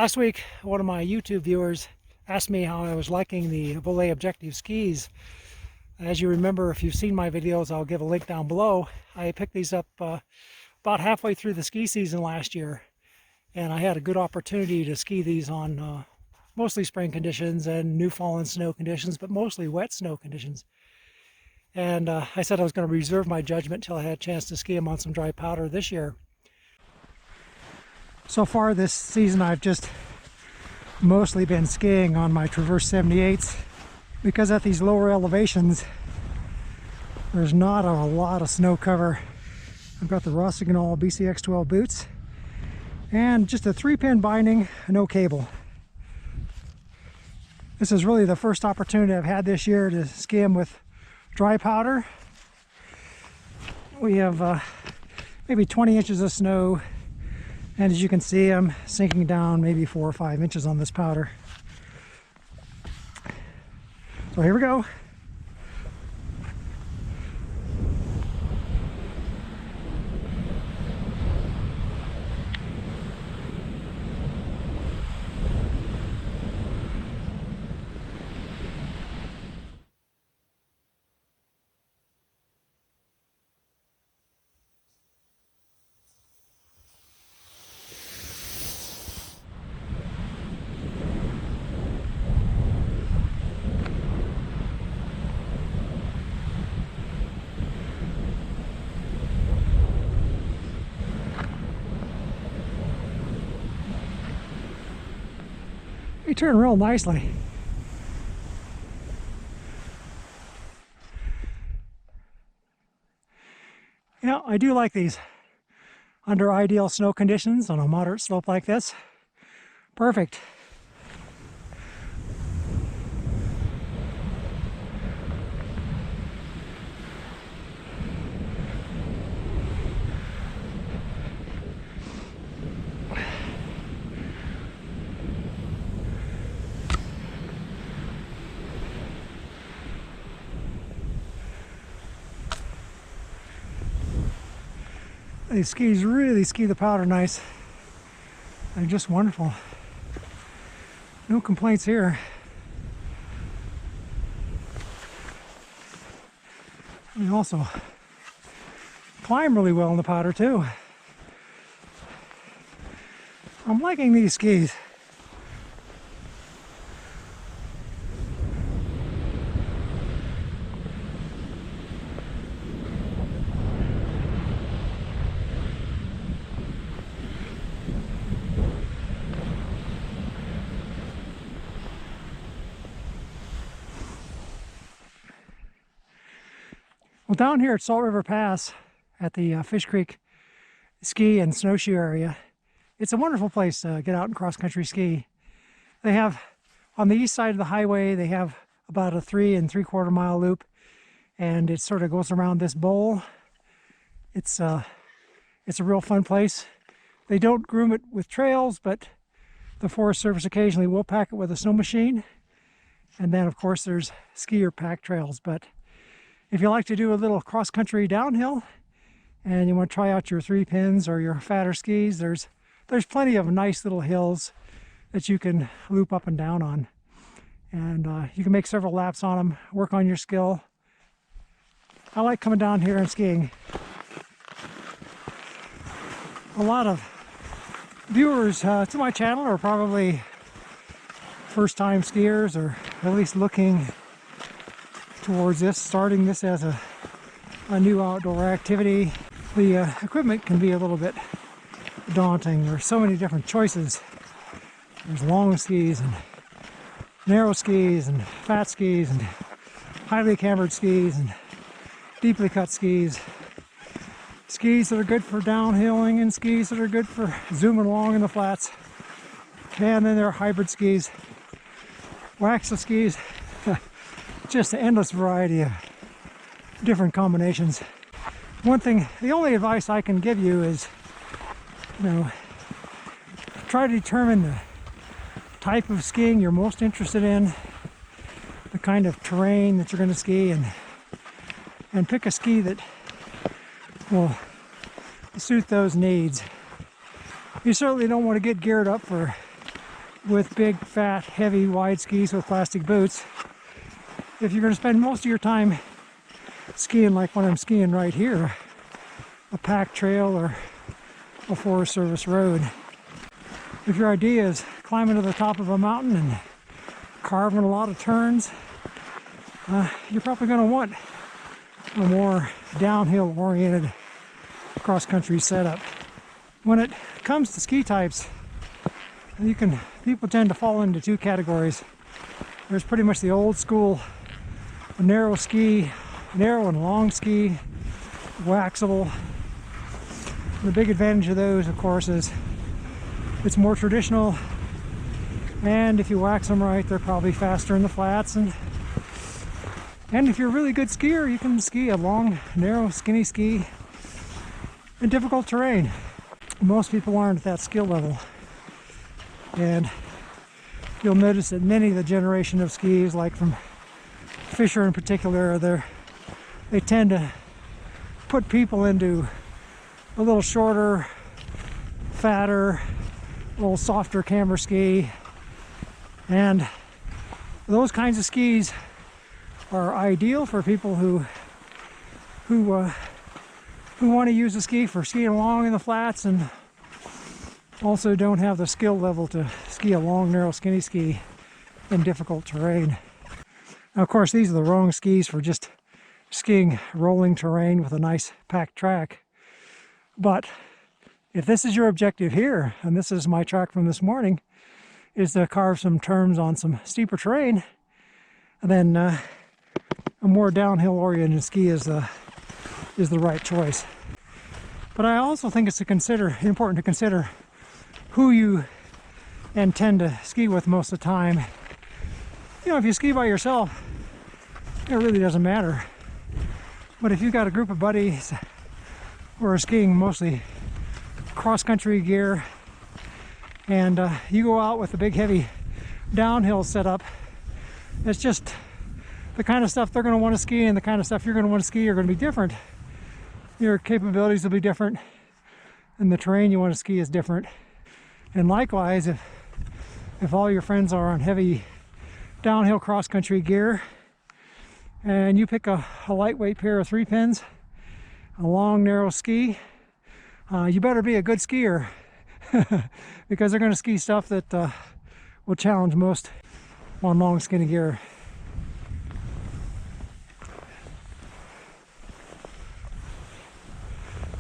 Last week, one of my YouTube viewers asked me how I was liking the Voile Objective skis. As you remember, if you've seen my videos, I'll give a link down below. I picked these up about halfway through the ski season last year, and I had a good opportunity to ski these on mostly spring conditions and new fallen snow conditions, but mostly wet snow conditions. And I said I was going to reserve my judgment till I had a chance to ski them on some dry powder this year. So far this season I've just mostly been skiing on my Traverse 78s because at these lower elevations there's not a lot of snow cover. I've got the Rossignol BCX12 boots and just a 3-pin binding, no cable. This is really the first opportunity I've had this year to ski them with dry powder. We have maybe 20 inches of snow, and as you can see, I'm sinking down maybe 4 or 5 inches on this powder. So here we go. They turn real nicely. Yeah, I do like these under ideal snow conditions on a moderate slope like this. Perfect. These skis really ski the powder nice. They're just wonderful. No complaints here. They also climb really well in the powder too. I'm liking these skis. Well, down here at Salt River Pass at the Fish Creek ski and snowshoe area, it's a wonderful place to get out and cross-country ski. They have, on the east side of the highway, they have about a 3 3/4 mile loop, and it sort of goes around this bowl. It's a real fun place. They don't groom it with trails, but the Forest Service occasionally will pack it with a snow machine. And then, of course, there's skier pack trails. But if you like to do a little cross-country downhill and you want to try out your 3-pins or your fatter skis, there's plenty of nice little hills that you can loop up and down on. And you can make several laps on them, work on your skill. I like coming down here and skiing. A lot of viewers to my channel are probably first-time skiers, or at least looking towards this, starting this as a new outdoor activity. The equipment can be a little bit daunting. There's so many different choices. There's long skis and narrow skis and fat skis and highly cambered skis and deeply cut skis. Skis that are good for downhilling and skis that are good for zooming along in the flats. And then there are hybrid skis, waxless skis. Just an endless variety of different combinations. One thing, the only advice I can give you is, try to determine the type of skiing you're most interested in, the kind of terrain that you're going to ski, and pick a ski that will suit those needs. You certainly don't want to get geared up for with big, fat, heavy, wide skis with plastic boots. If you're going to spend most of your time skiing like what I'm skiing right here, a packed trail or a Forest Service road. If your idea is climbing to the top of a mountain and carving a lot of turns, you're probably going to want a more downhill oriented cross-country setup. When it comes to ski types, people tend to fall into two categories. There's pretty much the old school narrow ski, narrow and long ski, waxable. The big advantage of those, of course, is it's more traditional, and if you wax them right, they're probably faster in the flats, and if you're a really good skier, you can ski a long, narrow, skinny ski in difficult terrain. Most people aren't at that skill level, and you'll notice that many of the generation of skis, like from Fisher in particular, they tend to put people into a little shorter, fatter, a little softer camber ski, and those kinds of skis are ideal for people who want to use the ski for skiing along in the flats and also don't have the skill level to ski a long, narrow, skinny ski in difficult terrain. Now, of course, these are the wrong skis for just skiing rolling terrain with a nice packed track. But if this is your objective here, and this is my track from this morning, is to carve some turns on some steeper terrain, then a more downhill oriented ski is the right choice. But I also think it's important to consider who you intend to ski with most of the time. You know, if you ski by yourself, it really doesn't matter. But if you've got a group of buddies who are skiing mostly cross-country gear, and you go out with a big heavy downhill setup, it's just the kind of stuff they're going to want to ski and the kind of stuff you're going to want to ski are going to be different. Your capabilities will be different, and the terrain you want to ski is different. And likewise, if all your friends are on heavy downhill cross-country gear and you pick a lightweight pair of 3-pins, a long narrow ski, you better be a good skier because they're going to ski stuff that will challenge most on long skinny gear.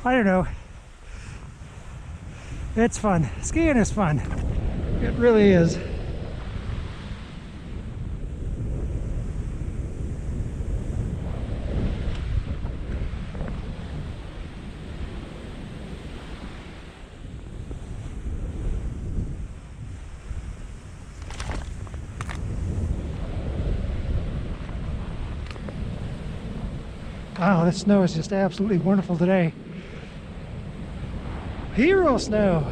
I don't know. It's fun. Skiing is fun. It really is. Wow, this snow is just absolutely wonderful today. Hero snow.